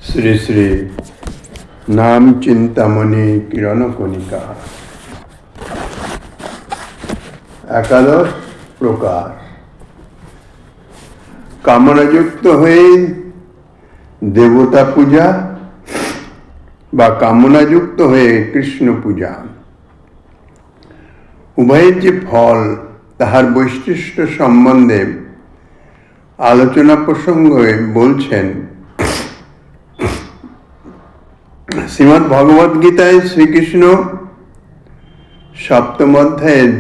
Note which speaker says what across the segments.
Speaker 1: শ্রী শ্রী নাম চিন্তামণি কিরণ কণিকা। একাদশ প্রকার। কামনাযুক্ত হয়ে দেবতা পূজা বা কামনাযুক্ত হয়ে কৃষ্ণ পূজা, উভয়ের যে ফল তাহার বৈশিষ্ট্য সম্বন্ধে আলোচনা প্রসঙ্গে বলছেন শ্রীমদ্ ভগবদ গীতায় শ্রীকৃষ্ণ সপ্তম অধ্যায়ের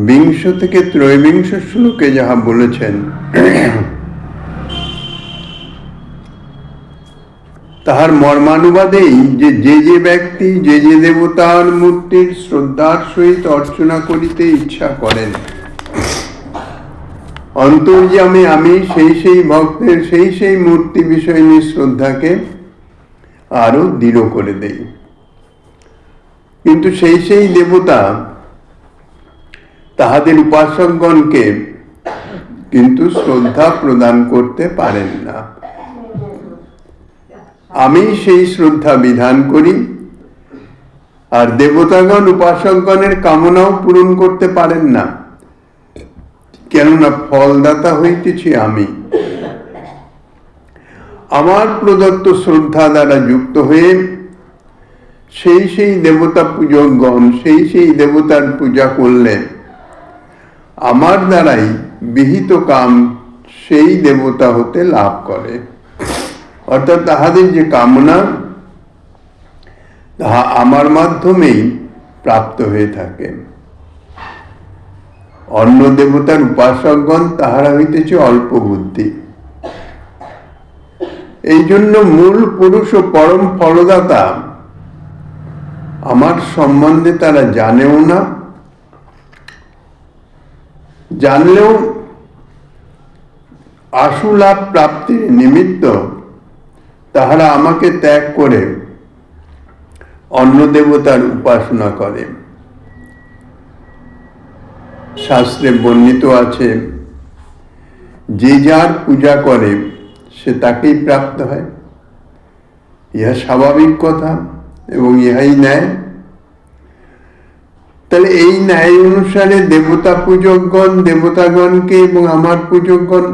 Speaker 1: 20 থেকে 23 শ্লোকে যাহা বলেছেন তাহার মর্মানুবাদেই যে যে ব্যক্তি যে যে দেবতার মূর্তির শ্রদ্ধার সহিত অর্চনা করিতে ইচ্ছা করেন, অন্তর্যামী আমি সেই ভক্তের সেই মূর্তি বিষয়নী শ্রদ্ধাকে আরো দৃঢ় করে দেই। কিন্তু সেই দেবতা তাহাদের উপাসকগণকে কিন্তু শ্রদ্ধা প্রদান করতে পারেন না। আমি সেই শ্রদ্ধা বিধান করি, আর দেবতাগণ উপাসকগণের কামনাও পূরণ করতে পারেন না, কেননা ফলদাতা হইতেছি আমি। আমার প্রদত্ত শ্রদ্ধা দ্বারা যুক্ত হয়ে সেই দেবতা পূজকগণ সেই দেবতার পূজা করলে আমার দ্বারাই বিহিত কাম সেই দেবতা হতে লাভ করে। অর্থাৎ তাহাদের যে কামনা তাহা আমার মাধ্যমেই প্রাপ্ত হয়ে থাকে। অন্য দেবতার উপাসকগণ তাহারা হইতেছে অল্প বুদ্ধি। এই জন্য মূল পুরুষ ও পরম ফলদাতা আমার সম্বন্ধে তারা জানেও না, জানলেও আশু লাভ প্রাপ্তির নিমিত্ত তাহারা আমাকে ত্যাগ করে অন্য দেবতার উপাসনা করে। শাস্ত্রে বর্ণিত আছে, যে যার পূজা করে সে তাকেই প্রাপ্ত হয়। ইহা স্বাভাবিক কথা এবং ইহাই ন্যায়। তাহলে এই ন্যায় অনুসারে দেবতা পূজকগণ দেবতাগণকে এবং আমার পূজকগণ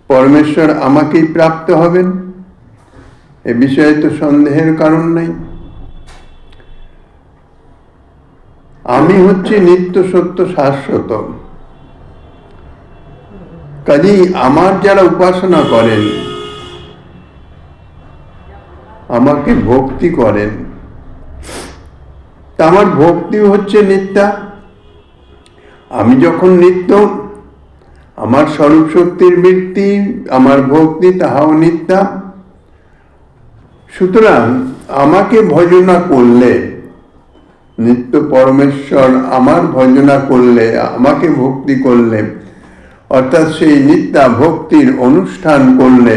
Speaker 1: পরমেশ্বর আমাকেই প্রাপ্ত হবেন, এ বিষয়ে তো সন্দেহের কারণ নাই। আমি হচ্ছে নিত্য সত্য শাশ্বত। কাজেই আমার যারা উপাসনা করেন, আমাকে ভক্তি করেন, তা আমার ভক্তি হচ্ছে নিত্যা। আমি যখন নিত্য, আমার স্বরূপ শক্তির বৃত্তি, আমার ভক্তি তাহাও নিত্যা। সুতরাং আমাকে ভজনা করলে, নিত্য পরমেশ্বর আমার ভজনা করলে, আমাকে ভক্তি করলে, অর্থাৎ সেই নিত্যা ভক্তির অনুষ্ঠান করলে,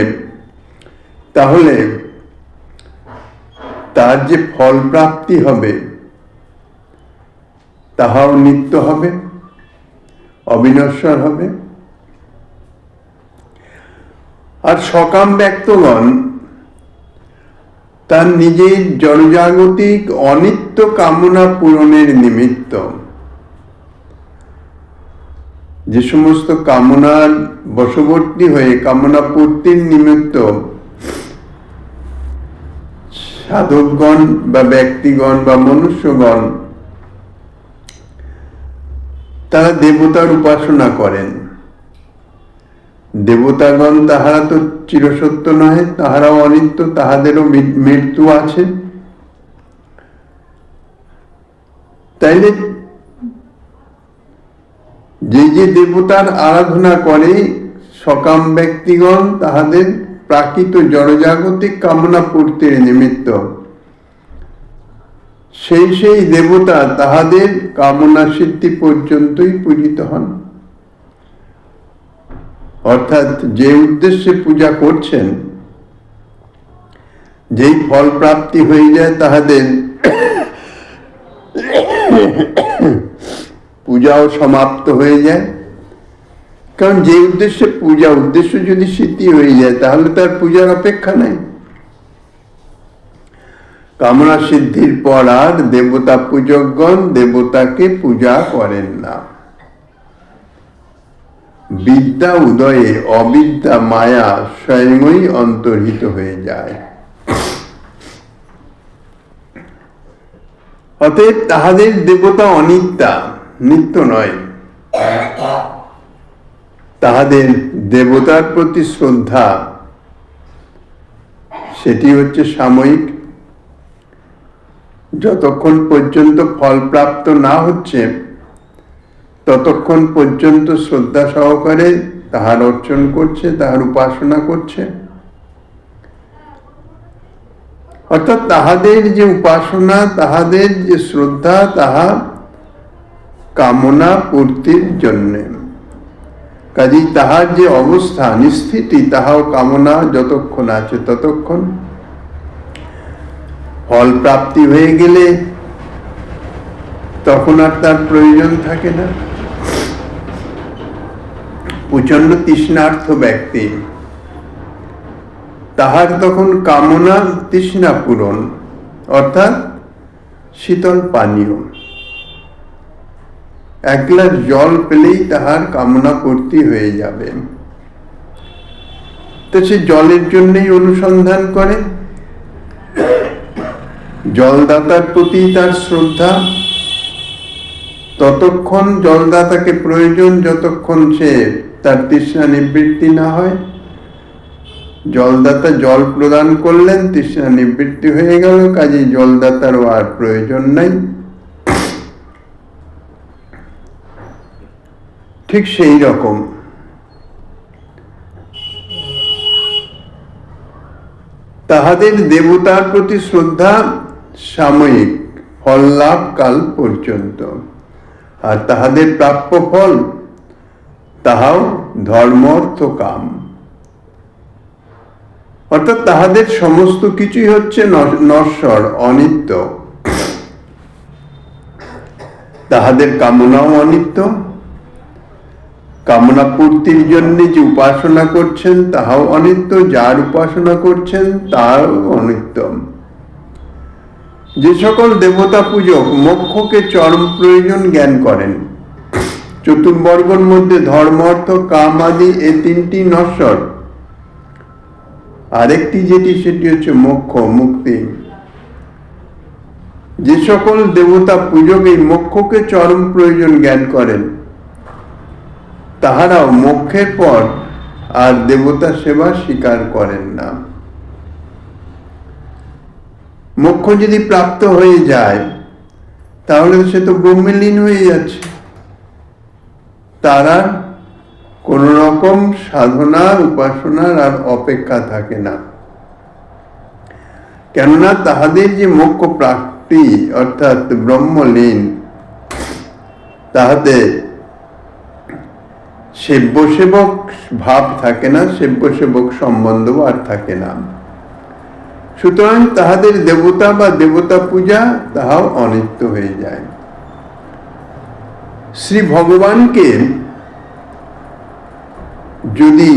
Speaker 1: তাহলে তার যে ফল প্রাপ্তি হবে তাহাও নিত্য হবে, অবিনশ্বর হবে। আর সকাম ব্যক্তগণ তার নিজের জড়জাগতিক অনিত্য কামনা পূরণের নিমিত্ত যে সমস্ত কামনার বশবর্তী হয়ে কামনা পূর্তির নিমিত্ত সাধকগণ বা ব্যক্তিগণ বা মনুষ্যগণ তারা দেবতার উপাসনা করেন। দেবতাগণ তাহারা তো চিরসত্য নহে, তাহারাও অনিত্য, তাহাদেরও মৃত্যু আছে। তাইলে যে দেবতার আরাধনা করে সকাম ব্যক্তিগণ তাহাদের প্রাকৃত জড়জাগতিক কামনা পূর্তির নিমিত্ত সেই দেবতা তাহাদের কামনা সিদ্ধি পর্যন্তই পূজিত হন। অর্থাৎ যে উদ্দেশ্যে পূজা করছেন, যেই ফল প্রাপ্তি হয়ে যায় তাহাদের পূজাও সমাপ্ত হয়ে যায়। কারণ যে উদ্দেশ্যে পূজা, উদ্দেশ্য যদি সিদ্ধি হয়ে যায় তাহলে তার পূজার অপেক্ষা নাই। কামনা সিদ্ধির পর আর দেবতা পূজকগণ দেবতাকে পূজা করেন না। বিদ্যা উদয়ে অবিদ্যা মায়া স্বয়ংই অন্তর্হিত হয়ে যায়। অতএব তাহাদের দেবতা অনিত্যা, নিত্য নয়। তাহাদের দেবতার প্রতি শ্রদ্ধা সেটি হচ্ছে সাময়িক। যতক্ষণ পর্যন্ত ফল প্রাপ্ত না হচ্ছে ততক্ষণ পর্যন্ত শ্রদ্ধা সহকারে তাহার অর্চন করছে, তাহার উপাসনা করছে। অর্থাৎ তাহাদের যে উপাসনা, তাহাদের যে শ্রদ্ধা, তাহা কামনা পূর্তির জন্য। কাজেই তাহার যে অবস্থা নিস্থিতি, তাহাও কামনা যতক্ষণ আছে ততক্ষণ। ফল প্রাপ্তি হয়ে গেলে তখন আর তার প্রয়োজন থাকে না। প্রচন্ড তৃষ্ণার্থ ব্যক্তি, তাহার তখন কামনা তৃষ্ণা পূরণ, অর্থাৎ শীতল পানীয়। এক গ্লাস জল পেলেই তাহার কামনা পূর্তি হয়ে যাবে। তো সে জলের জন্যই অনুসন্ধান করে। জলদাতার প্রতি তার শ্রদ্ধা, ততক্ষণ জলদাতাকে প্রয়োজন যতক্ষণ সে তার তৃষ্ণা নিবৃত্তি না হয়। জলদাতা জল প্রদান করলেন, তৃষ্ণা নিবৃত্তি হয়ে গেল, কাজেই জলদাতারও আর প্রয়োজন নাই। ঠিক সেই রকম তাহাদের দেবতার প্রতি শ্রদ্ধা সাময়িক, ফল লাভ কাল পর্যন্ত। আর তাহাদের প্রাপ্য ফল তাহাও ধর্ম অর্থ কাম। অর্থাৎ তাহাদের সমস্ত কিছুই হচ্ছে নশ্বর, অনিত্য। তাহাদের কামনাও অনিত্য। কামনা পূর্তির জন্য যে উপাসনা করছেন তাহাও অনিত্য, যার উপাসনা করছেন তাও অনিত্য। যে সকল দেবতা পূজক মোক্ষকে চরম প্রয়োজন জ্ঞান করেন, চতুর্বর্গের মধ্যে ধর্ম অর্থ কাম আদি এই তিনটি নশ্বর, আরেকটি যেটি সেটি হচ্ছে মোক্ষ, মুক্তি। যে সকল দেবতা পূজক এই মোক্ষকে চরম প্রয়োজন জ্ঞান করেন তাহারাও মোক্ষের পর আর দেবতা সেবা স্বীকার করেন না। মোক্ষ যদি প্রাপ্ত হয়ে যায় তাহলে সে তো ব্রহ্মলীন হয়ে যাচ্ছে, তারা কোন রকম সাধনা উপাসনার আর অপেক্ষা থাকে না। কেননা তাহাদের যে মোক্ষ প্রাপ্তি অর্থাৎ ব্রহ্মলীন, তাহাতে সেব্য সেবক ভাব থাকে না, সেব্য সেবক সম্বন্ধ আর থাকে না। সুতরাং তাহাদের দেবতা বা দেবতা পূজা তাহাও অনিত্য হয়ে যায়। শ্রী ভগবানকে যদি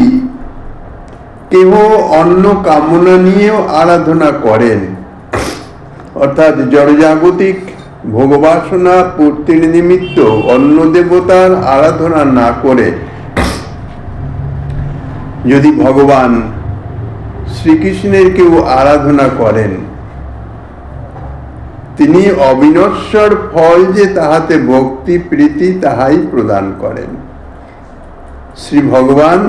Speaker 1: কেহ অন্য কামনা নিয়েও আরাধনা করেন, অর্থাৎ জড়জাগতিক ভোগবাসনা পূর্তির নিমিত্ত অন্য দেবতার আরাধনা না করে যদি ভগবান শ্রীকৃষ্ণের কেউ আরাধনা করেন, তিনি অবিনশ্বর ফল যে তাহাতে ভক্তি প্রীতি তাহাই প্রদান করেন। শ্রী ভগবান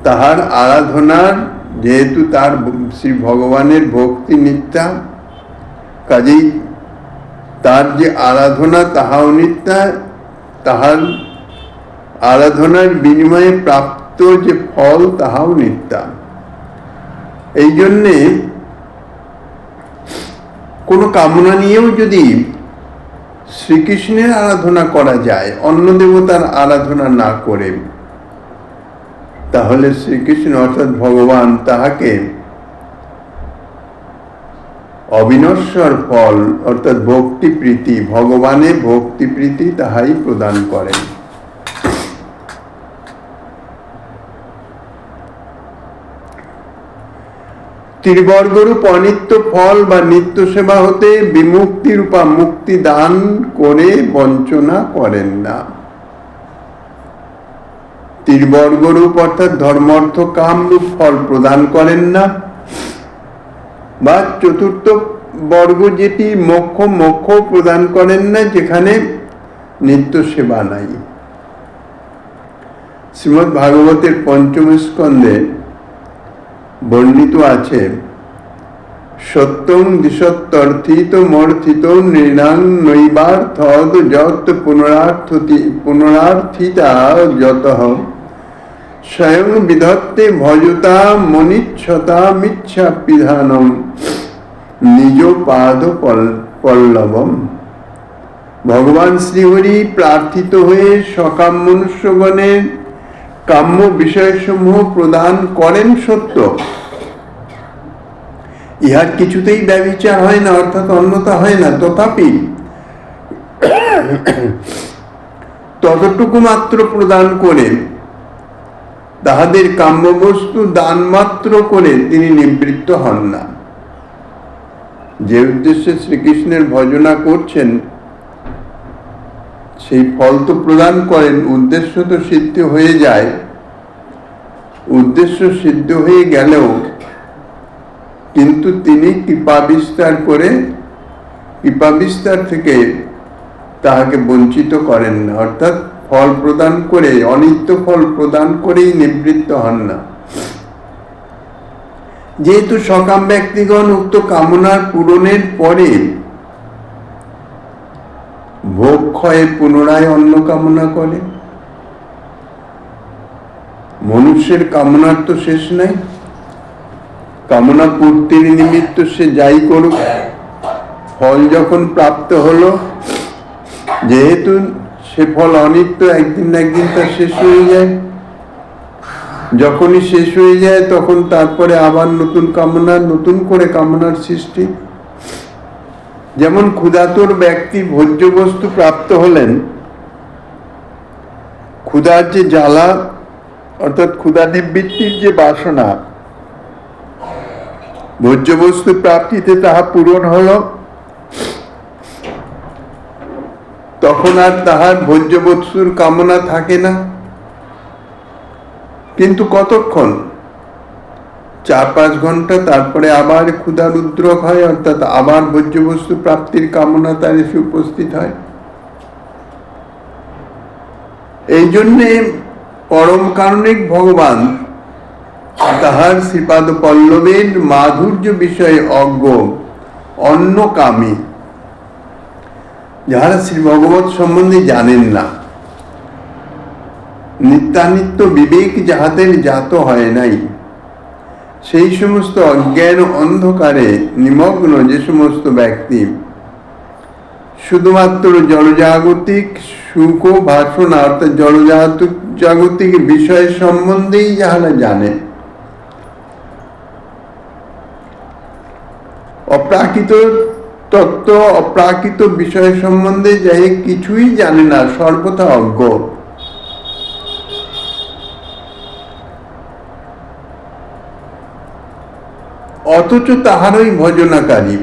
Speaker 1: তাহার আরাধনার, যেহেতু তার শ্রী ভগবানের ভক্তি নিত্যা, কাজেই তার যে আরাধনা তাহাও নিত্যা, তাহার আরাধনার বিনিময়ে প্রাপ্ত যে ফল তাহাও নিত্যা। এই জন্যে কোনো কামনা নিয়েও যদি শ্রীকৃষ্ণের আরাধনা করা যায়, অন্য দেবতার আরাধনা না করে, তাহলে শ্রীকৃষ্ণ অর্থাৎ ভগবান তাহাকে অবিনশ্বর ফল অর্থাৎ ভক্তি প্রীতি, ভগবানের ভক্তি প্রীতি তাহাই প্রদান করেন। ত্রিবর্গরূপ অনিত্য ফল বা নিত্য সেবা হতে বিমুক্তি রূপা মুক্তি দান করে বঞ্চনা করেন না। ত্রিবর্গরূপ অর্থাৎ ধর্মার্থ কাম রূপ ফল প্রদান করেন না, বা চতুর্থ বর্গ যেটি মোক্ষ প্রদান করেন না, যেখানে নিত্য সেবা নাই। শ্রীমদ্ ভাগবতের পঞ্চম স্কন্ধে বর্ণিত আছে, সত্যং দিশত্যর্থিত মর্থিত নৃণাং নৈবার্থদ যত পুনরার্থিতা যতঃ স্বয়ং বিধত্তে ভজতা মনিচ্ছতা মিচ্ছা পিধানম নিজ পাদ পল্লবম। ভগবান শ্রীহরি প্রার্থিত হয়ে সকাম মনুষ্যগণের কাম্য বিষয়সমূহ প্রদান করেন সত্য, ইহার কিছুতেই ব্যভিচার হয় না, অর্থাৎ অন্যতা হয় না, তথাপি ততটুকু মাত্র প্রদান করে তাহাদের কাম্য বস্তু দান মাত্র করে তিনি নিবৃত্ত হন না। যে উদ্দেশ্যে শ্রীকৃষ্ণের ভজনা করছেন সেই ফল তো প্রদান করেন, উদ্দেশ্য তো সিদ্ধ হয়ে যায়। উদ্দেশ্য সিদ্ধ হয়ে গেলেও কিন্তু তিনি কৃপা বিস্তার থেকে তাহাকে বঞ্চিত করেন না, অর্থাৎ ফল প্রদান করে, অনিত্য ফল প্রদান করেই নিবৃত্ত হন না। যেহেতু সকাম ব্যক্তিগণ উক্ত কামনার পূরণের পরে ভোগ ক্ষয়ে পুনরায় অন্য কামনা করে, মনুষ্যের কামনার তো শেষ নাই। কামনা পূর্তির নিমিত্ত সে যাই করুক, ফল যখন প্রাপ্ত হলো, যেহেতু সে ফল অনিত্য, একদিন না একদিন তা শেষ হয়ে যায়। যখনই শেষ হয়ে যায় তখন তারপরে আবার নতুন করে কামনার সৃষ্টি। যেমন ক্ষুধাতুর ব্যক্তি ভোজ্য বস্তু প্রাপ্ত হলেন, ক্ষুধার যে জ্বালা অর্থাৎ ক্ষুধা নিবৃত্তির যে বাসনা, ভোজ্য বস্তু প্রাপ্তিতে তাহা পূরণ হল, তখন আর তাহার ভোজ্য বস্তুর কামনা থাকে না। কিন্তু কতক্ষণ? 4-5 ঘন্টা, তারপরে আবার ক্ষুধার উদ্রেক হয়, অর্থাৎ আবার ভোজ্য বস্তু প্রাপ্তির কামনা তার এসে উপস্থিত হয়। এই জন্যে পরম কারণিক ভগবান তাহার শ্রীপাদ পল্লবের মাধুর্য বিষয়ে অজ্ঞ অন্নকামী, যাহারা শ্রী ভগবত সম্বন্ধে জানেন না, নিত্যানিত্য বিবেক যাহাদের জাত হয় নাই, সেই সমস্ত অজ্ঞান অন্ধকারে নিমগ্ন যে সমস্ত ব্যক্তি শুধুমাত্র জড়জাগতিক সুখ বাসনা অর্থাৎ জড়জাগতিক বিষয় সম্বন্ধেই যাহারা জানে, অপ্রাকৃত তত্ত্ব অপ্রাকৃত বিষয় সম্বন্ধে যাই কিছুই জানে না, সর্বথা অজ্ঞ, অথচ তাহারই ভজনাকারী,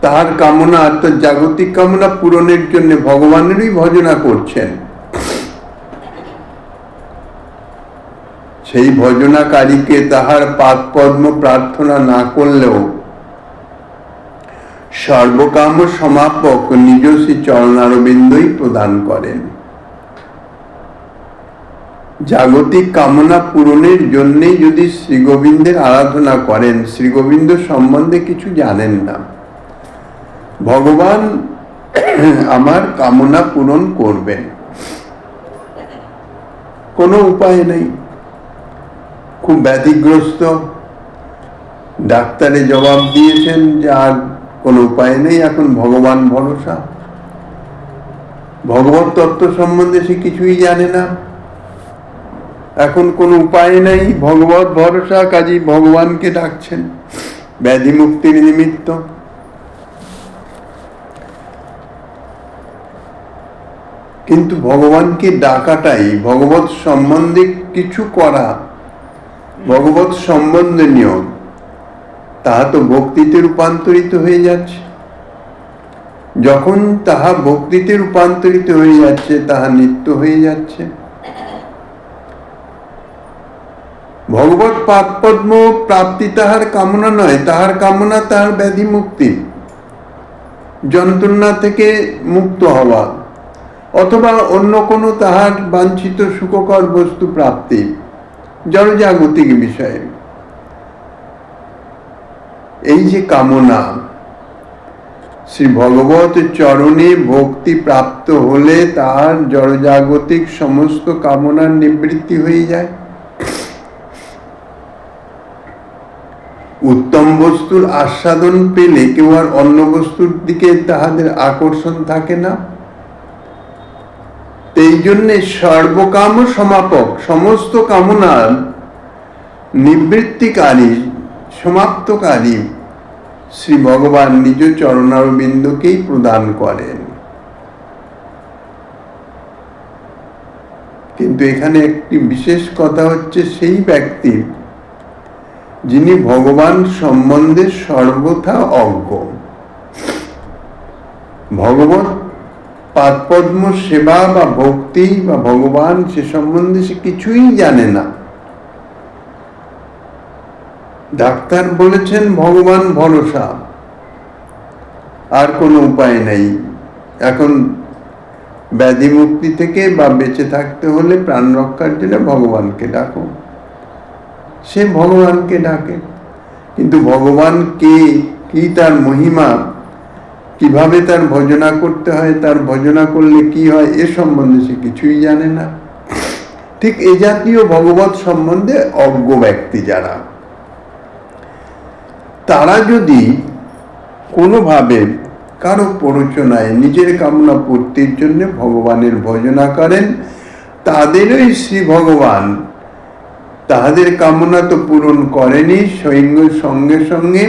Speaker 1: তাহার কামনা অর্থাৎ জাগতিক কামনা পূরণের জন্য ভগবানেরই ভজনা করছেন। সেই ভজনাকারীকে তাহার পাদ পদ্ম প্রার্থনা না করলেও সর্বকাম সমাপক নিজ শ্রী চরণারবিন্দই প্রদান করেন। জাগতিক কামনা পূরণের জন্যই যদি শ্রী গোবিন্দের আরাধনা করেন, শ্রী গোবিন্দ সম্বন্ধে কিছু জানেন না, ভগবান আমার কামনা পূরণ করবেন, কোনো উপায় নেই, খুব ব্যাধিগ্রস্ত, ডাক্তারে জবাব দিয়েছেন যে আর কোনো উপায় নেই, এখন ভগবান ভরসা। ভগবত তত্ত্ব সম্বন্ধে সে কিছুই জানে না, এখন কোনো উপায় নেই, ভগবত ভরসা, কাজেই ভগবানকে ডাকছেন ব্যাধি মুক্তির নিমিত্ত। কিন্তু ভগবানকে ডাকাটাই, ভগবত সম্বন্ধে কিছু করা, ভগবত সম্বন্ধনীয়, তাহা তো ভক্তিতে রূপান্তরিত হয়ে যাচ্ছে। যখন তাহা ভক্তিতে রূপান্তরিত হয়ে যাচ্ছে, তাহা নিত্য হয়ে যাচ্ছে। ভগবত পাদপদ্ম প্রাপ্তি তাহার কামনা নয়, তাহার কামনা তাহার ব্যাধি মুক্তি, যন্ত্রণা থেকে মুক্ত হওয়া, অথবা অন্য কোনো তাহার বাঞ্ছিত সুখকর বস্তু প্রাপ্তি, জড়জাগতিক বিষয়ে। এই যে কামনা, শ্রী ভগবত চরণে ভক্তি প্রাপ্ত হলে তার জড়জাগতিক সমস্ত কামনার নিবৃত্তি হয়ে যায়। উত্তম বস্তুর আস্বাদন পেলে কেউ আর অন্য বস্তুর দিকে তাহাদের আকর্ষণ থাকে না। এই জন্যে সর্বকাম সমাপক, সমস্ত কামনার নিবৃত্তিকারী, সমাপ্তকারী শ্রী ভগবান নিজ চরণারবিন্দকেই প্রদান করেন। কিন্তু এখানে একটি বিশেষ কথা হচ্ছে, সেই ব্যক্তি যিনি ভগবান সম্বন্ধে সর্বথা অজ্ঞ, ভগবত পাদপদ্ম সেবা বা ভক্তি বা ভগবান সে সম্বন্ধে সে কিছুই জানে না। ডাক্তার বলেছেন ভগবান ভরসা, আর কোনো উপায় নেই, এখন ব্যাধি মুক্তি থেকে বা বেঁচে থাকতে হলে প্রাণ রক্ষার জন্য ভগবানকে ডাকো। সে ভগবানকে ডাকে, কিন্তু ভগবান কে, কি তার মহিমা, কিভাবে তার ভজনা করতে হয়, তার ভজনা করলে কি হয়, এ সম্বন্ধে সে কিছুই জানে না। ঠিক এ জাতীয় ভগবত সম্বন্ধে অজ্ঞ ব্যক্তি যারা, তারা যদি কোনোভাবে কারো প্ররোচনায় নিজের কামনা পূর্তির জন্য ভগবানের ভজনা করেন, তাদেরই শ্রী ভগবান তাহাদের কামনা তো পূরণ করেনি, সঙ্গে সঙ্গে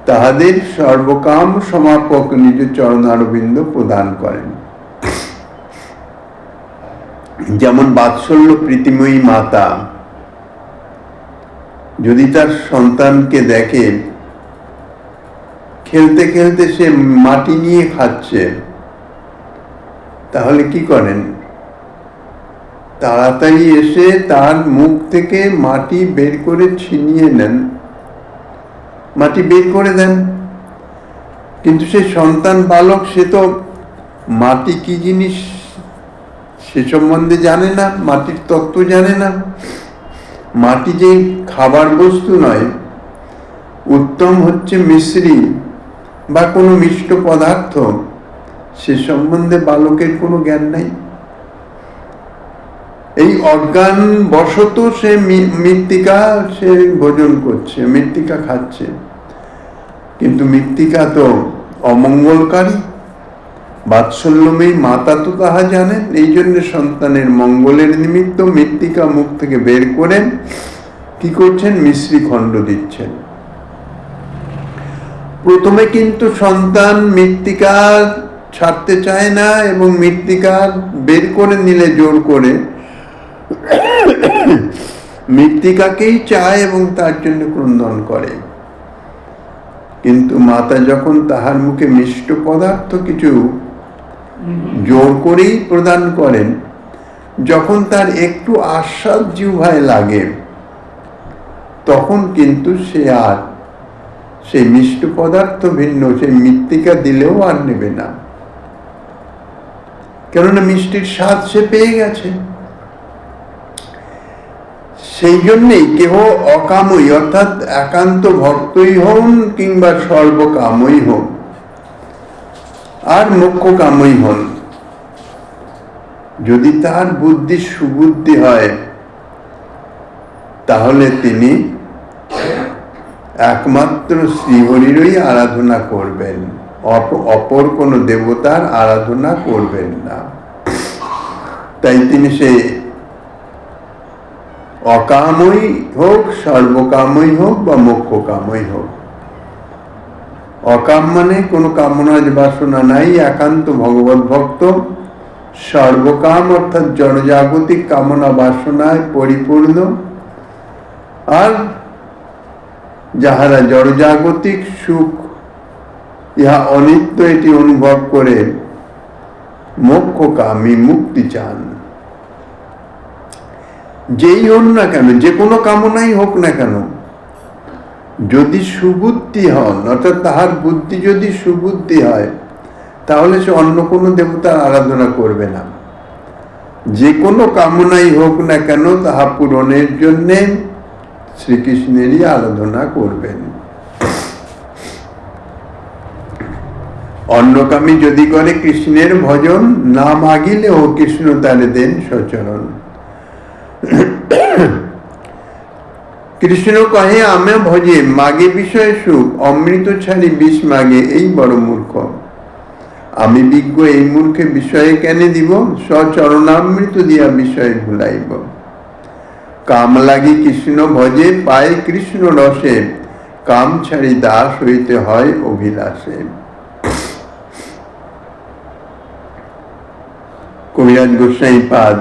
Speaker 1: তাহাদের সর্বকাম সমাপক নিজ চরণারবিন্দ প্রদান করেন। যেমন বাৎসল্য প্রীতিময়ী মাতা যদি তার সন্তানকে দেখে খেলতে খেলতে সে মাটি নিয়ে খাচ্ছে, তাহলে কি করেন? তাড়াতাড়ি এসে তার মুখ থেকে মাটি বের করে ছিনিয়ে নেন, মাটি বের করে দেন। কিন্তু সে সন্তান বালক, সে তো মাটি কি জিনিস সে সম্বন্ধে জানে না, মাটির তত্ত্ব জানে না। মাটি যে খাবার বস্তু নয়, উত্তম হচ্ছে মিশ্রি বা কোনো মিষ্ট পদার্থ, সে সম্বন্ধে বালকের কোনো জ্ঞান নাই। এই অজ্ঞান বশত সে মৃত্তিকা সে ভোজন করছে, মৃত্তিকা খাচ্ছে, কিন্তু মৃত্তিকা তো অমঙ্গলকারী। বাৎসল্যময়ী মাতা তো তাহা জানেন, এই জন্য সন্তানের মঙ্গলের নিমিত্ত মৃত্তিকা মুখ থেকে বের করে কি করছেন? মিশ্রি খণ্ড দিচ্ছেন। প্রথমে কিন্তু সন্তান মৃত্তিকা ছাড়তে চায় না, এবং মৃত্তিকা বের করে নিলে জোর করে মৃত্তিকাকেই চায় এবং তার জন্য ক্রন্দন করে। কিন্তু মাতা যখন তাহার মুখে মিষ্ট পদার্থ কিছু জোর করেই প্রদান করেন, যখন তার একটু আস্বাদ জিহ্বায় লাগে, তখন কিন্তু সে আর সেই মিষ্ট পদার্থ ভিন্ন সেই মৃত্তিকা দিলেও আর নেবে না, কেননা মিষ্টির স্বাদ সে পেয়ে গেছে। সেই জন্যেই কেহ অকামই, অর্থাৎ একান্ত ভক্তই হন কিংবা সর্বকামই হন আর মোক্ষ কামই হন, যদি তার বুদ্ধি সুবুদ্ধি হয়, তাহলে তিনি একমাত্র শ্রীহরিরই আরাধনা করবেন, অপর কোনো দেবতার আরাধনা করবেন না। তাই তিনি সে অকামই হোক, সর্বকামই হোক বা মোক্ষ কামই হোক, অকাম মানে কোনো কামনা বাসনা নাই, একান্ত ভগবত ভক্ত, সর্বকাম অর্থাৎ জড়জাগতিক কামনা বাসনায় পরিপূর্ণ, আর যাহারা জড়জাগতিক সুখ ইহা অনিত্য এটি অনুভব করে মোক্ষকামী, মুক্তি চান, যেই হন না কেন, যে কোনো কামনাই হোক না কেন, যদি সুবুদ্ধি হন, অর্থাৎ তাহার বুদ্ধি যদি সুবুদ্ধি হয়, তাহলে সে অন্য কোনো দেবতার আরাধনা করবে না। যে কোনো কামনাই হোক না কেন, তাহা পূরণের জন্যে শ্রীকৃষ্ণেরই আরাধনা করবেন। অন্যকামী যদি করে কৃষ্ণের ভজন, না মাগিলেও কৃষ্ণ তারে দেন সচরণ। কৃষ্ণ কহে আমে ভজে, মাগে বিষয় সুখ, অমৃত ছাড়ি বিষ মাগে, এই বড় মূর্খ। আমি বিজ্ঞ, এই মূর্খে বিষয়ে কেনে দিব, সচরণামৃত দিয়া বিষয় ভুলাইব। কাম লাগি কৃষ্ণ ভজে, পায় কৃষ্ণ রসে, কাম ছাড়ি দাস হইতে হয় অভিলাষে। কবিরাজ গোস্বাইপাদ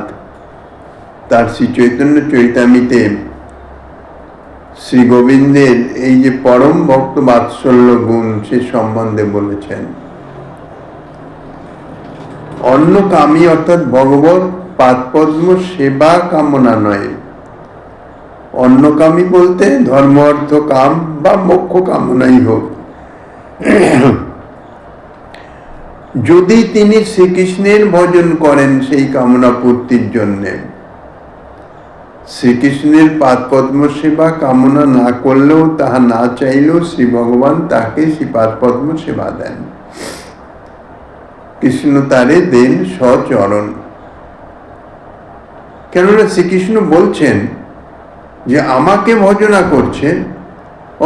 Speaker 1: তার শ্রী চৈতন্য চরিতামৃতে শ্রী গোবিন্দের এই যে পরম ভক্ত বাৎসল্য গুণ, সে সম্বন্ধে বলেছেন। অন্য কামী অর্থাৎ ভগবত পাদপদ্ম সেবা কামনা নয়। অন্যকামী বলতে ধর্ম, অর্থ, কাম বা মোক্ষ কামনাই হোক, যদি তিনি শ্রীকৃষ্ণের ভজন করেন সেই কামনা পূর্তির জন্যে, শ্রীকৃষ্ণের পাদপদ্ম সেবা কামনা না করলেও, তাহা না চাইলেও শ্রী ভগবান তাকে শ্রী পাদপদ্ম সেবা দেন। কৃষ্ণ তারে দেন সচরণ। কেননা শ্রীকৃষ্ণ বলছেন যে আমাকে ভজনা করছে,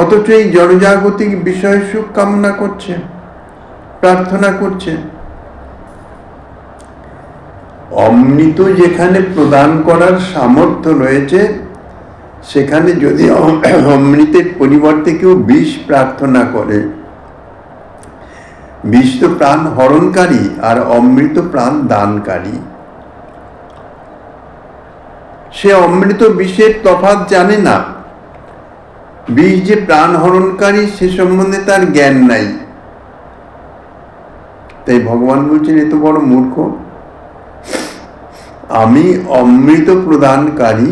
Speaker 1: অথচ এই জড়জাগতিক বিষয় সুখ কামনা করছে, প্রার্থনা করছে। অমৃত যেখানে প্রদান করার সামর্থ্য রয়েছে, সেখানে যদি অমৃতের পরিবর্তে কেউ বিষ প্রার্থনা করে, বিষ তো প্রাণ হরণকারী আর অমৃত প্রাণ দানকারী। সে অমৃত বিষের তফাৎ জানে না, বিষ যে প্রাণ হরণকারী সে সম্বন্ধে তার জ্ঞান নাই। তাই ভগবান বলছেন এত বড় মূর্খ, আমি অমৃত প্রদানকারী,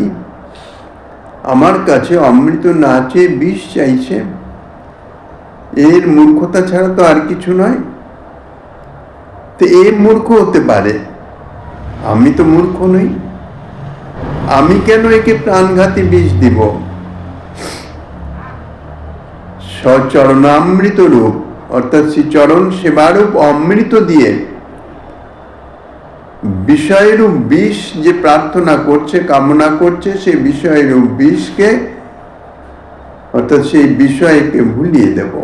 Speaker 1: আমার কাছে অমৃত না চেয়ে বিষ চাইছে, এর মূর্খতা ছাড়া তো আর কিছু নয়। তো এ মূর্খ হতে পারে, আমি তো মূর্খ নই, আমি কেন একে প্রাণঘাতী বিষ দিব? সচরণামৃত রূপ অর্থাৎ শ্রীচরণ সেবারূপ অমৃত দিয়ে বিষয়রূপ বিষ যে প্রার্থনা করছে, কামনা করছে, সেই বিষয়রূপ বিষকে অর্থাৎ সেই বিষয়কে ভুলিয়ে দেব।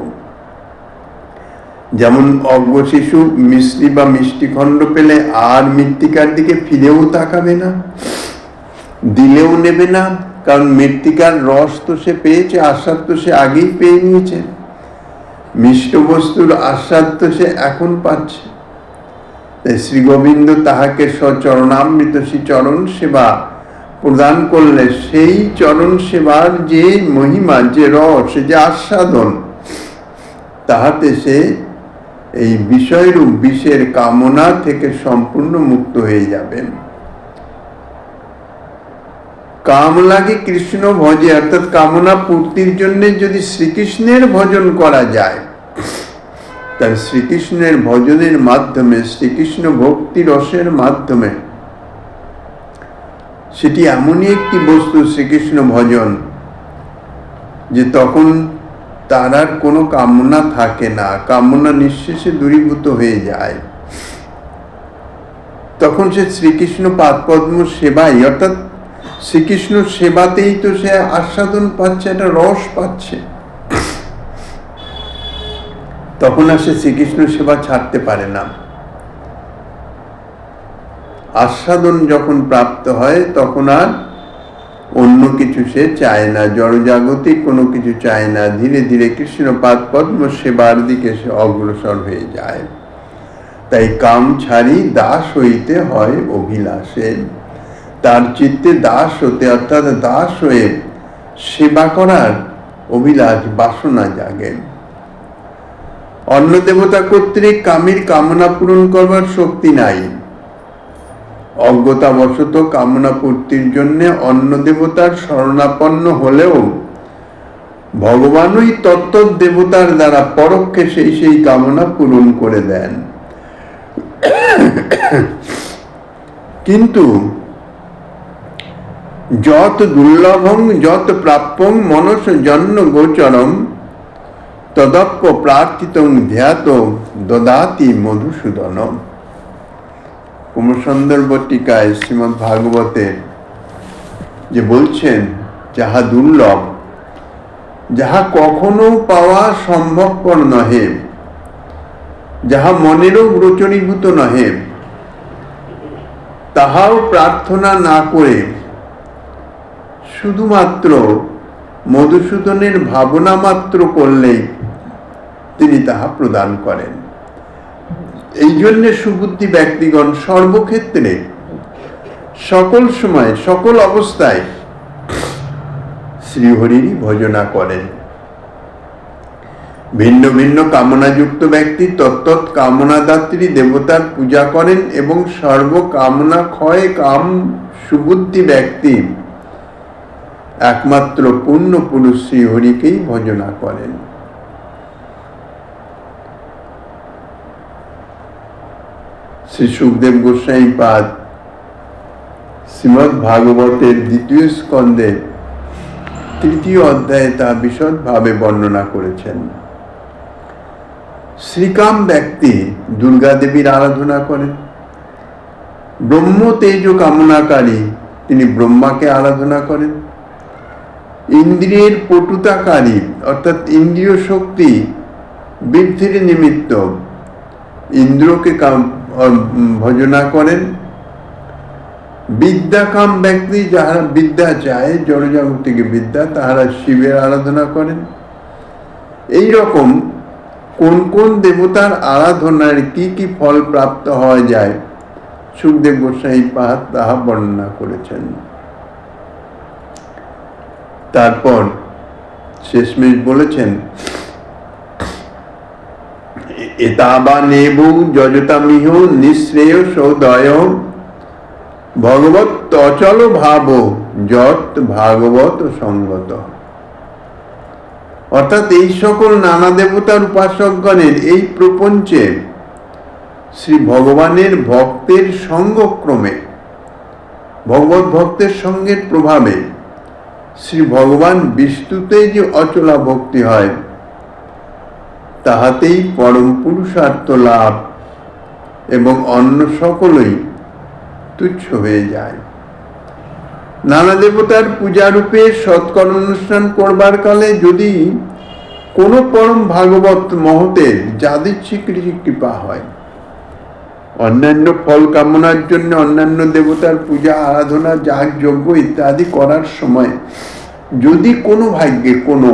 Speaker 1: যেমন অজ্ঞ শিশু মিশ্রি বা মিষ্টিখণ্ড পেলে আর মৃত্তিকার দিকে ফিরেও তাকাবে না, দিলেও নেবে না, কারণ মৃত্তিকার রস তো সে পেয়েছে, আস্বাদ তো সে আগেই পেয়ে নিয়েছে, মিষ্ট বস্তুর আস্বাদ তো সে এখন পাচ্ছে। তাই শ্রী গোবিন্দ তাহাকে সচরণামৃত শ্রী চরণ সেবা প্রদান করলে সেই চরণ সেবার যে মহিমা, যে রস, যে আস্বাদন, তাহাতে সে এই বিষয়রূপ বিষের কামনা থেকে সম্পূর্ণ মুক্ত হয়ে যাবেন। কাম লাগে কৃষ্ণ ভজে অর্থাৎ কামনা পূর্তির জন্য যদি শ্রীকৃষ্ণের ভজন করা যায়, তাই শ্রীকৃষ্ণের ভজনের মাধ্যমে, শ্রীকৃষ্ণ ভক্তি রসের মাধ্যমে, সেটি এমনই একটি বস্তু শ্রীকৃষ্ণ ভজন যে তখন তার আর কোনো কামনা থাকে না, কামনা নিঃশেষে দূরীভূত হয়ে যায়। তখন সে শ্রীকৃষ্ণ পাদপদ্ম সেবাই অর্থাৎ শ্রীকৃষ্ণ সেবাতেই তো সে আস্বাদন পাচ্ছে, একটা রস পাচ্ছে। তখন আর সে শ্রীকৃষ্ণ সেবা ছাড়তে পারে না। আস্বাদন যখন প্রাপ্ত হয় তখন আর অন্য কিছু সে চায় না, জড়জাগতিক কোনো কিছু চায় না। ধীরে ধীরে কৃষ্ণ পাদপদ্ম সেবার দিকে সে অগ্রসর হয়ে যায়। তাই কাম ছাড়ি দাস হইতে হয় অভিলাষে। তার চিত্তে দাস হতে অর্থাৎ দাস হয়ে সেবা করার অভিলাষ বাসনা জাগে। অন্য দেবতা কর্তৃক কামের কামনা পূরণ করবার শক্তি নাই। অজ্ঞতাবশত কামনা পূর্তির জন্য অন্য দেবতার শরণাপন্ন হলেও ভগবানই তত্ত্ব দেবতার দ্বারা পরোক্ষে সেই কামনা পূরণ করে দেন। কিন্তু যত দুর্লভং যত প্রাপ্যং মনস জন্য গোচরম তদপ্য প্রার্থিতং ধ্যাত দদাতি মধুসূদনম। কুমসুন্দর বটিকায় শ্রীমদ্ ভাগবতের যে বলছেন, যাহা দুর্লভ, যাহা কখনো পাওয়া সম্ভবপর নহে, যাহা মনেরও গোচরীভূত নহে, তাহাও প্রার্থনা না করে শুধুমাত্র মধুসূদনের ভাবনা মাত্র করলেই তিনি তাহা প্রদান করেন। এই জন্য সুবুদ্ধি ব্যক্তিগণ সর্বক্ষেত্রে, সকল সময়, সকল অবস্থায় শ্রীহরিরই ভজনা করেন। ভিন্ন ভিন্ন কামনাযুক্ত ব্যক্তি তত্ত্বৎ কামনাদাত্রী দেবতার পূজা করেন এবং সর্বকামনা ক্ষয় কাম সুবুদ্ধি ব্যক্তি একমাত্র পূর্ণ পুরুষ শ্রীহরিকেই ভজনা করেন। শ্রী সুখদেব গোস্বামী পাদ শ্রীমদ্ ভাগবতের 2য় স্কন্ধের 3য় অধ্যায়ে তা বিশদভাবে বর্ণনা করেছেন। শ্রীকাম ব্যক্তি দুর্গা দেবীর আরাধনা করেন। ব্রহ্ম তেজ কামনাকারী তিনি ব্রহ্মাকে আরাধনা করেন। ইন্দ্রিয়ের পটুতাকারী অর্থাৎ ইন্দ্রিয় শক্তি বৃদ্ধির নিমিত্ত ইন্দ্রকে ভজনা করেন। বিদ্যাকাম ব্যক্তি যাহারা বিদ্যা চায়, জড়জাগতিক বিদ্যা, তাহারা শিবের আরাধনা করেন। এই রকম কোন কোন দেবতার আরাধনার কি কি ফল প্রাপ্ত হওয়া যায় সুখদেব গোস্বামী পাদ তাহা বর্ণনা করেছেন। তারপর শেষমেশ বলেছেন, এতাবা নেবু যজতামিহ নিঃশ্রেয় সৌদয় ভগবত অচল ভাব যত ভাগবত সঙ্গত। অর্থাৎ এই সকল নানা দেবতার উপাসকগণের এই প্রপঞ্চে শ্রী ভগবানের ভক্তের সঙ্গক্রমে, ভগবত ভক্তের সঙ্গের প্রভাবে শ্রী ভগবান বিষ্ণুতে যে অচলা ভক্তি হয়, তাহাতেই পরম পুরুষার্থ লাভ এবং অন্য সকলই তুচ্ছ হয়ে যায়। নানা দেবতার পূজারূপে সৎকর্ম অনুষ্ঠান করবার কালে যদি কোনো পরম ভাগবত মহতের যাদৃচ্ছিক কৃপা হয়, অন্যান্য ফল কামনার জন্য অন্যান্য দেবতার পূজা আরাধনা যাগ যজ্ঞ ইত্যাদি করার সময় যদি কোনো ভাগ্যে কোনো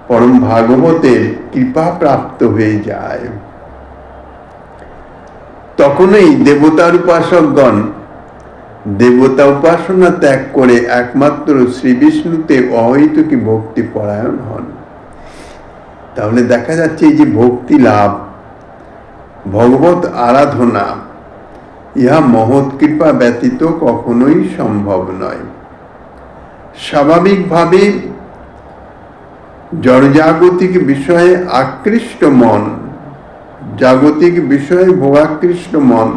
Speaker 1: পরম ভাগবতের কৃপা প্রাপ্ত হয়ে যায়, তখনই দেবতার উপাসকগণ দেবতা উপাসনা ত্যাগ করে একমাত্র শ্রী বিষ্ণুতে অহৈতুকী ভক্তি পরায়ণ হন। তাহলে দেখা যাচ্ছে এই যে ভক্তি লাভ, ভগবত আরাধনা, ইহা মহৎ কৃপা ব্যতীত কখনোই সম্ভব নয়। স্বাভাবিকভাবে জড়জাগতিক বিষয়ে আকৃষ্ট মন, জাগতিক বিষয়ে ভোগাকৃষ্ট মন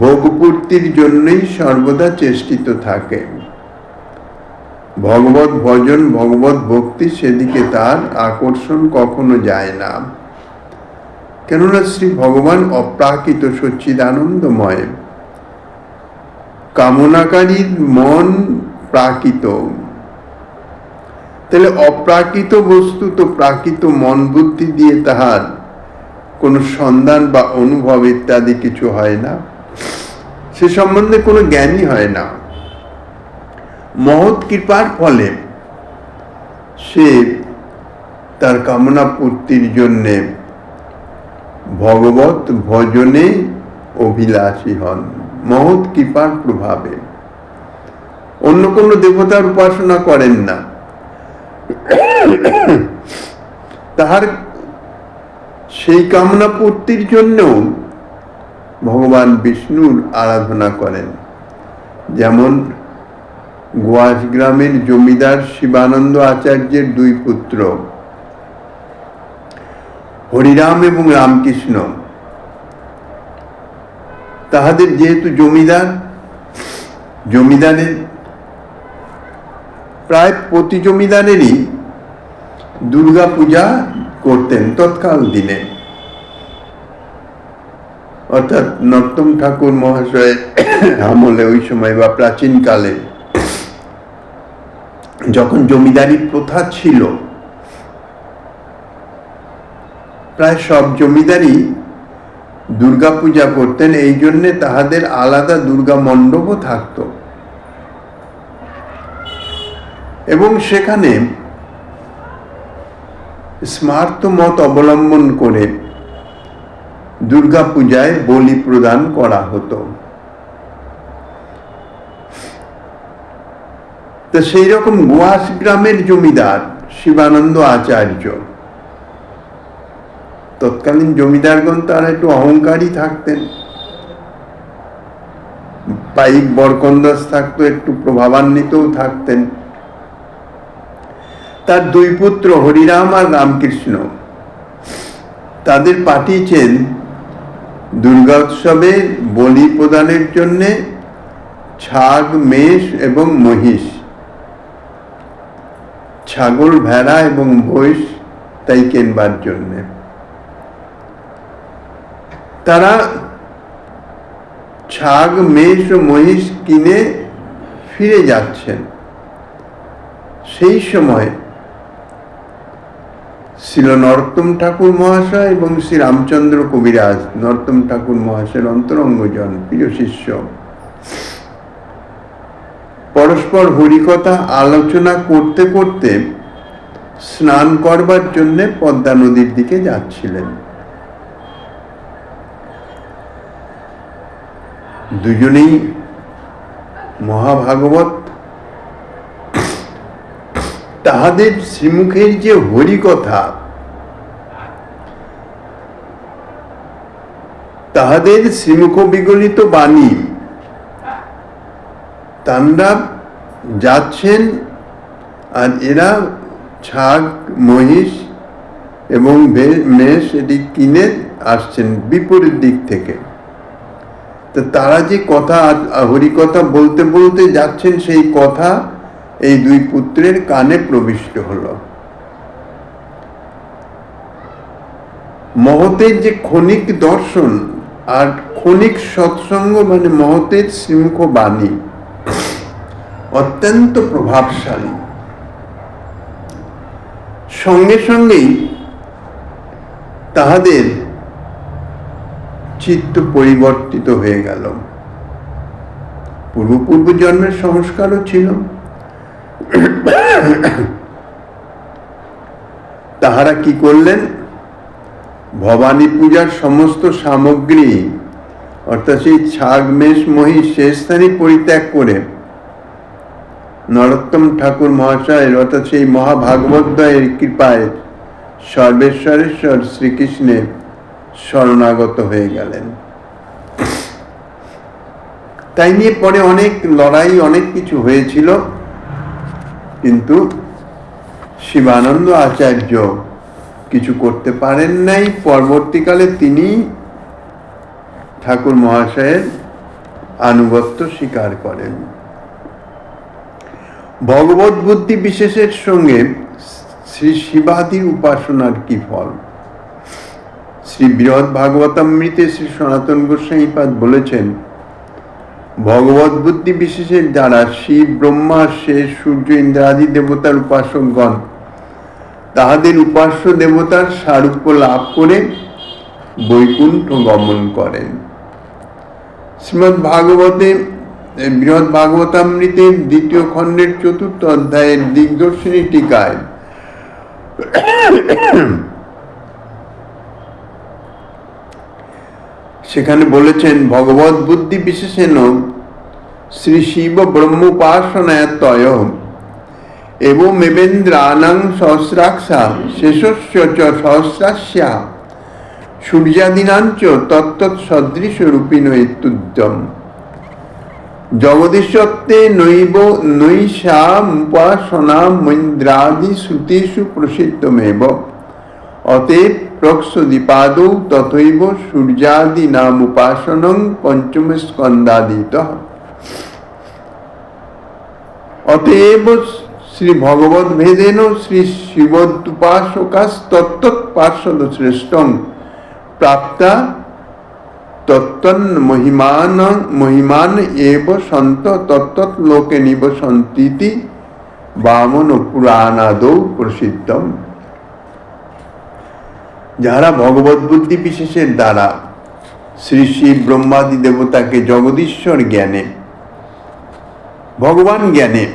Speaker 1: ভোগপূর্তির জন্যই সর্বদা চেষ্টিত থাকে। ভগবত ভজন, ভগবত ভক্তি সেদিকে তার আকর্ষণ কখনো যায় না। কেননা শ্রী ভগবান অপ্রাকৃত সচ্চিদানন্দময়, কামনাকারীর মন প্রাকৃত। তাহলে অপ্রাকৃত বস্তু তো প্রাকৃত মন বুদ্ধি দিয়ে তাহার কোনো সন্ধান বা অনুভব ইত্যাদি কিছু হয় না, সে সম্বন্ধে কোনো জ্ঞানই হয় না। মহৎ কৃপার ফলে সে তার কামনা পূর্তির জন্যে ভগবত ভজনে অভিলাষী হন, মহৎ কৃপার প্রভাবে। অন্য কোনো দেবতার উপাসনা করেন না, তাহার সেই কামনা পূর্তির জন্য ভগবান বিষ্ণুর আরাধনা করেন। যেমন গোয়াস গ্রামের জমিদার শিবানন্দ আচার্যের দুই পুত্র হরিরাম এবং রামকৃষ্ণ, তাহাদের যেহেতু জমিদারের প্রায় প্রতি জমিদারেরই দুর্গা পূজা করতেন তৎকাল দিনে, অর্থাৎ নরোত্তম ঠাকুর মহাশয় আমলে ওই সময় বা প্রাচীনকালে যখন জমিদারি প্রথা ছিল, প্রায় সব জমিদারই দুর্গা পূজা করতেন। এই জন্যে তাহাদের আলাদা দুর্গা মণ্ডপও থাকত এবং সেখানে স্মার্ত মত অবলম্বন করে দুর্গা পূজায় বলি প্রদান করা হতো। তো সেই রকম গোয়াস গ্রামের জমিদার শিবানন্দ আচার্য, তৎকালীন জমিদারগণ তারা একটু অহংকারী থাকতেন, পাইক বরকন্দাজ থাকতো, একটু প্রভাবান্বিতও থাকতেন। তার দুই পুত্র হরিরাম আর রামকৃষ্ণ তাদের পাঠিয়েছেন দুর্গা উৎসবে বলি প্রদানের জন্য ছাগ, মেষ এবং মহিষ, ছাগল, ভেড়া এবং মহিষ তাই কেনবার জন্য। তারা ছাগ, মেষ ও মহিষ কিনে ফিরে যাচ্ছেন। সেই সময় শ্রী নরোত্তম ঠাকুর মহাশয় এবং শ্রী রামচন্দ্র কবিরাজ, নরোত্তম ঠাকুর মহাশয়ের অন্তরঙ্গজন, প্রিয় শিষ্য, পরস্পর হরিকথা আলোচনা করতে করতে স্নান করবার জন্য পদ্মা নদীর দিকে যাচ্ছিলেন। দুজনেই মহাভাগবত। তাহাদের শ্রীমুখের যে হরিকথা, তাহাদের শ্রীমুখ বিগলিত বাণী, তাঁরা যাচ্ছেন আর এরা ছাগ, মহিষ এবং মেষ এটি কিনে আসছেন বিপরীত দিক থেকে। তো তারা যে কথা হরিকথা বলতে বলতে যাচ্ছেন, সেই কথা এই দুই পুত্রের কানে প্রবিষ্ট হল। মহতের যে ক্ষণিক দর্শন আর ক্ষণিক সৎসঙ্গ, মানে মহতের শ্রীমুখ বাণী অত্যন্ত প্রভাবশালী। সঙ্গে সঙ্গেই তাহাদের চিত্ত পরিবর্তিত হয়ে গেল। পূর্ব জন্মের সংস্কারও ছিল। তাহারা কি করলেন? ভবানী পূজার সমস্ত সামগ্রী, অর্থাৎ সেই ছাগ, মেষ, মহিষ সে স্থানে পরিত্যাগ করে নরোত্তম ঠাকুর মহাশয়ের, অর্থাৎ সেই মহাভাগবতদ্বয়ের কৃপায় সর্বেশ্বরেশ্বর শ্রীকৃষ্ণের শরণাগত হয়ে গেলেন। তাই নিয়ে পরে অনেক লড়াই, অনেক কিছু হয়েছিল, কিন্তু শিবানন্দ আচার্য কিছু করতে পারেন নাই। পরবর্তীকালে তিনি ঠাকুর মহাশয়ের আনুগত্য স্বীকার করেন। ভগবত বুদ্ধি বিশেষের সঙ্গে শ্রী শিবাদির উপাসনার কি ফল? শ্রী বৃহৎ ভাগবতামৃতে শ্রী সনাতন গোস্বামীপাদ বলেছেন, ভগবত বুদ্ধি বিশেষের দ্বারা শিব, ব্রহ্মা, শেষ, সূর্য, ইন্দ্রাদি দেবতার উপাসকগণ তাহাদের উপাস্য দেবতার সারূপ্য লাভ করে বৈকুণ্ঠ গমন করেন। শ্রীমদ্ ভাগবতে বৃহৎ ভাগবতামৃতের 2য় খণ্ডের 4th অধ্যায়ের দিগদর্শনী টিকায় সেখানে বলেছেন, ভগবত বুদ্ধি বিশেষেন শ্রী শিব ব্রহ্মোপাসনায় তয় এবং এবেন্দ্রাণং সহস্রাক্ষা শেষস্য চ সহস্রাস্যা সূর্যাদিনাঞ্চ তত্তৎ সদৃশ রূপিণ ইত্যুদ্যম জগদীশ্বত্তে নৈব নৈষামুপাসনা মৈন্দ্রাদি শ্রুতিষু প্রসিদ্ধমেব অতএব প্রক্ষদীপাদৌ তথৈব সূর্যাদিনামুপাসনং পঞ্চম স্কন্দাদিতঃ। অতএব শ্রী ভগবদ ভেদেন শ্রী শিবোপাসকাস্তত্তৎ পার্শ্বদ শ্রেষ্ঠং প্রাপ্তা তত্তন মহিমান এব সন্ত তত্তৎ লোকে নিবসন্তীতি বামন পুরাণাদৌ প্রসিদ্ধম। যাহারা ভগবত বুদ্ধি বিশেষের দ্বারা শ্রী শিব ব্রহ্মাদি দেবতাকে জগদীশ্বর জ্ঞানে ভগবান জ্ঞানে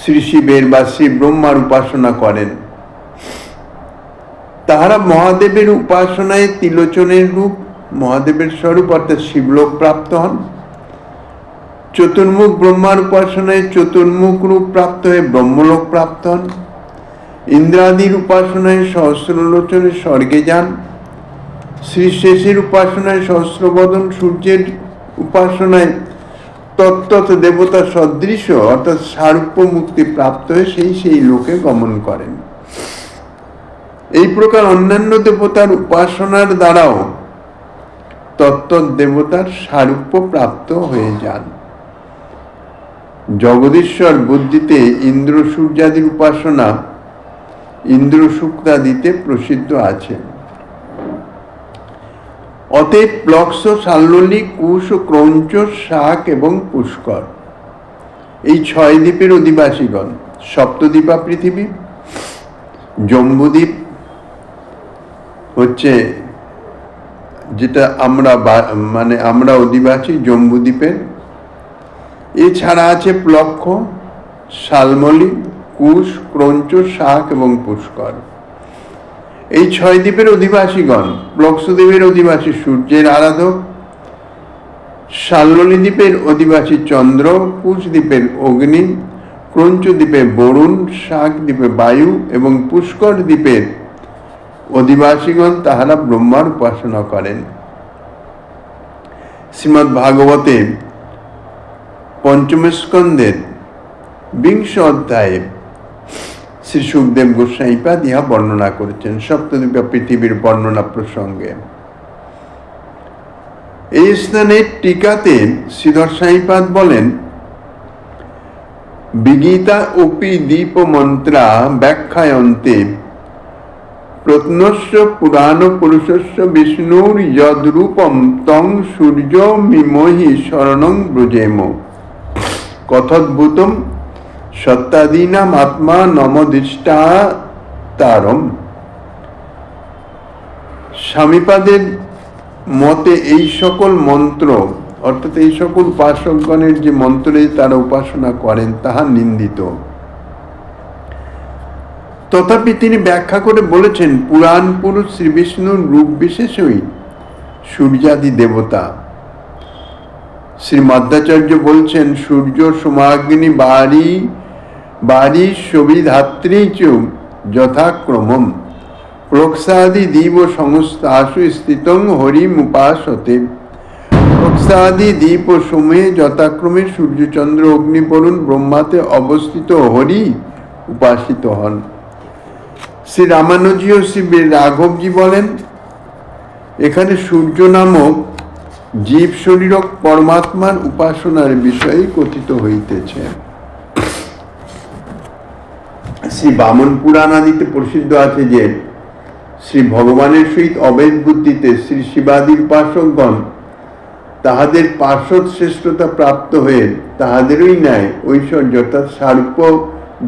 Speaker 1: শ্রী শিবের বা শ্রী ব্রহ্মার উপাসনা করেন, তাহারা মহাদেবের উপাসনায় ত্রিলোচনের রূপ মহাদেবের স্বরূপ অর্থাৎ শিবলোক প্রাপ্ত হন। চতুর্মুখ ব্রহ্মার উপাসনায় চতুর্মুখ রূপ প্রাপ্ত হয়ে ব্রহ্মলোক প্রাপ্ত হন। ইন্দ্রাদির উপাসনায় সহস্রলোচনে স্বর্গে যান। শ্রী শেষের উপাসনায় সহস্রবদন সূর্যের উপাসনায় তত্তৎ দেবতা সদৃশ অর্থাৎ সারূপ্য মুক্তি প্রাপ্ত হয়ে সেই লোকে গমন করেন। এই প্রকার অন্যান্য দেবতার উপাসনার দ্বারাও তত্তৎ দেবতার সারূপ্য প্রাপ্ত হয়ে যান। জগদীশ্বর বুদ্ধিতে ইন্দ্র সূর্যাদির উপাসনা ইন্দ্র শুক্রাদিতে প্রসিদ্ধ আছে। অতএব প্লক্স, সাল্লোলি, কুশ, ক্রৌঞ্চ, শাক এবং পুষ্কর এই 6 দ্বীপের অধিবাসীগণ, সপ্তদ্বীপা পৃথিবী, জম্বুদ্বীপ হচ্ছে যেটা আমরা অধিবাসী জম্বুদ্বীপের, এছাড়া আছে প্লক্ষ, শালমলি, কুশ, ক্রৌঞ্চ, শাক এবং পুষ্কর। এই 6 দ্বীপের অধিবাসীগণ প্লক্ষদ্বীপের অধিবাসী সূর্যের আরাধক, শালমলি দ্বীপের অধিবাসী চন্দ্র, কুশ দ্বীপের অগ্নি, ক্রৌঞ্চ দ্বীপে বরুণ, শাক দ্বীপে বায়ু এবং পুষ্কর দ্বীপের অধিবাসীগণ তাহারা ব্রহ্মার উপাসনা করেন। শ্রীমদ্ ভাগবতে পঞ্চম স্কন্ধের 20 অধ্যায়ে শ্রী সুখদেব গোস্বাইপাদ ইহা বর্ণনা করেছেন সপ্তদ্বীপা পৃথিবীর বর্ণনা প্রসঙ্গে। এই স্থানে টিকাতে শ্রীধর সাইপাদ বলেন, বিগীতা অপি দীপ মন্ত্রা ব্যাখ্যায়ন্তে প্রত্নস্য পুরাণ পুরুষস্য বিষ্ণুর যদ্রূপম তং সূর্য মিমহি শরণং ব্রজেম কথদ্ভূতম সত্যাদীনাম আত্মা নমদিষ্টাতারম। স্বামীপাদের মতে এই সকল মন্ত্র অর্থাৎ এই সকল উপাসকগণের যে মন্ত্রে তারা উপাসনা করেন তাহা নিন্দিত। তথাপি তিনি ব্যাখ্যা করে বলেছেন, পুরাণ পুরুষ শ্রী বিষ্ণুর রূপ বিশেষই সূর্যাদি দেবতা। শ্রী মধ্বাচার্য বলছেন, সূর্য সোমাগ্নি বারি সবিধাত্রী চ যথাক্রমম প্রক্ষাদি দীপ সংস্থাসু স্থিতং হরিমুপাসতে। প্রক্ষাদি দ্বীপ সমূহে যথাক্রমে সূর্যচন্দ্র অগ্নি বরুণ ব্রহ্মাতে অবস্থিত হরি উপাসিত হন। শ্রী রামানুজি ও শ্রী রাঘবজি বলেন, এখানে সূর্য নামক জীব শরীরক পরমাত্মার উপাসনার বিষয়ে কথিত হইতেছে। শ্রী বামন পুরাণ আদিতে প্রসিদ্ধ আছে যে শ্রী ভগবানের সহিত অভেদ বুদ্ধিতে শ্রী শিবাদির উপাসকগণ তাহাদের পার্শ্বদ শ্রেষ্ঠতা প্রাপ্ত হয়ে তাহাদেরই ন্যায় ঐশ্বর্য অর্থাৎ সারূপ্য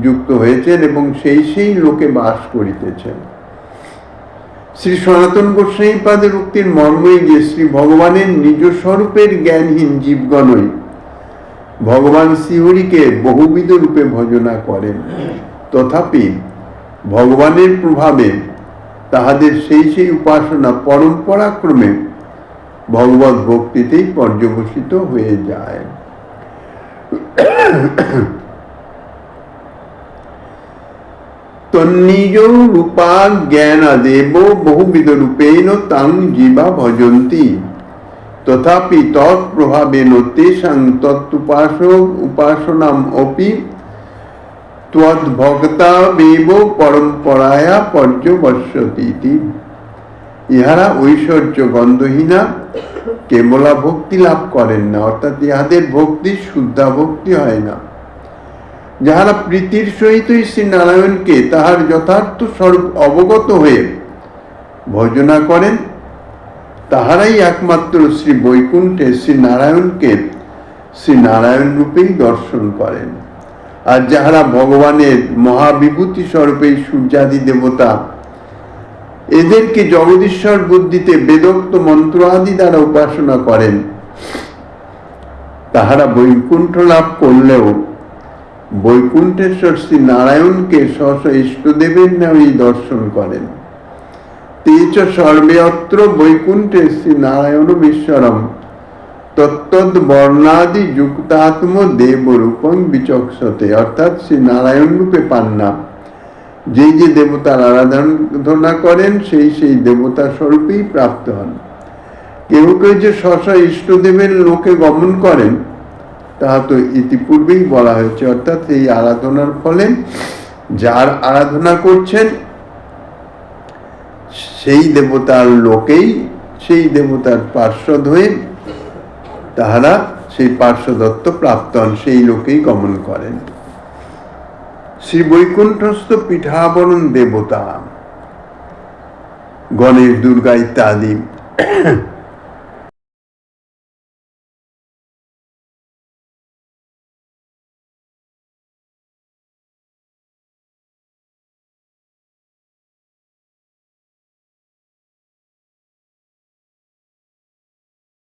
Speaker 1: যুক্ত হয়েছেন এবং সেই লোকে বাস করিতেছেন। শ্রী সনাতন গোস্বাইপাদের উক্তির মর্মই যে শ্রী ভগবানের নিজ স্বরূপের জ্ঞানহীন জীবগণই ভগবান শ্রীহরিকে বহুবিধ রূপে ভজনা করেন, তথাপি ভগবানের প্রভাবে তাহাদের সেই উপাসনা পরম্পরাক্রমে ভগবত ভক্তিতেই পর্যবসিত হয়ে যায়। তন্নিজ রূপা জ্ঞানাদেব বহুবিধ রূপেণ তাং জীবা ভজন্তি তথাপি তৎপ্রভাবেন তেষাং তৎউপাসক উপাসনাম অপি ত্বদ্ভক্তাবেব পরম্পরায়া পর্যবস্যতি। ইহারা ঐশ্বর্য গন্ধহীনা কেবলা ভক্তি লাভ করেন না, অর্থাৎ ইহাদের ভক্তি শুদ্ধা ভক্তি হয় না। যাহারা প্রীতির সহিত শ্রী নারায়ণকে তাহার যথার্থ স্বরূপ অবগত হয়ে ভজনা করেন, তাহারাই একমাত্র শ্রী বৈকুণ্ঠে শ্রী নারায়ণকে শ্রী নারায়ণ রূপেই দর্শন করেন। আর যাহারা ভগবানের মহাবিভূতি স্বরূপে সূর্যাদি দেবতা, এদেরকে জগদীশ্বর বুদ্ধিতে বেদোক্ত মন্ত্র আদি দ্বারা উপাসনা করেন, তাহারা বৈকুণ্ঠ লাভ করলেও বৈকুণ্ঠেশ্বর শ্রী নারায়ণকে স্ব ইষ্টদেবের নামেই দর্শন করেন। তেচ সর্বে অত্র বৈকুণ্ঠে শ্রী নারায়ণ ঈশ্বরম তত্তদ বর্ণাদি যুক্তাত্ম দেব রূপং বিচক্ষতে, অর্থাৎ শ্রী নারায়ণ রূপে পান না। যেই যে দেবতার আরাধনা করেন সেই সেই দেবতা স্বরূপেই প্রাপ্ত হন। কেউ কেউ যে স্ব ইষ্টদেবের লোকে গমন করেন তাহা তো ইতিপূর্বেই বলা হয়েছে, অর্থাৎ এই আরাধনার ফলে যার আরাধনা করছেন সেই দেবতার লোকেই, সেই দেবতার পার্শ্বদ হয়ে তাহারা সেই পার্শ্বদত্ত প্রাপ্ত হন, সেই লোকেই গমন করেন। শ্রী বৈকুণ্ঠস্থ পীঠাবরণ দেবতা গণেশ, দুর্গা ইত্যাদি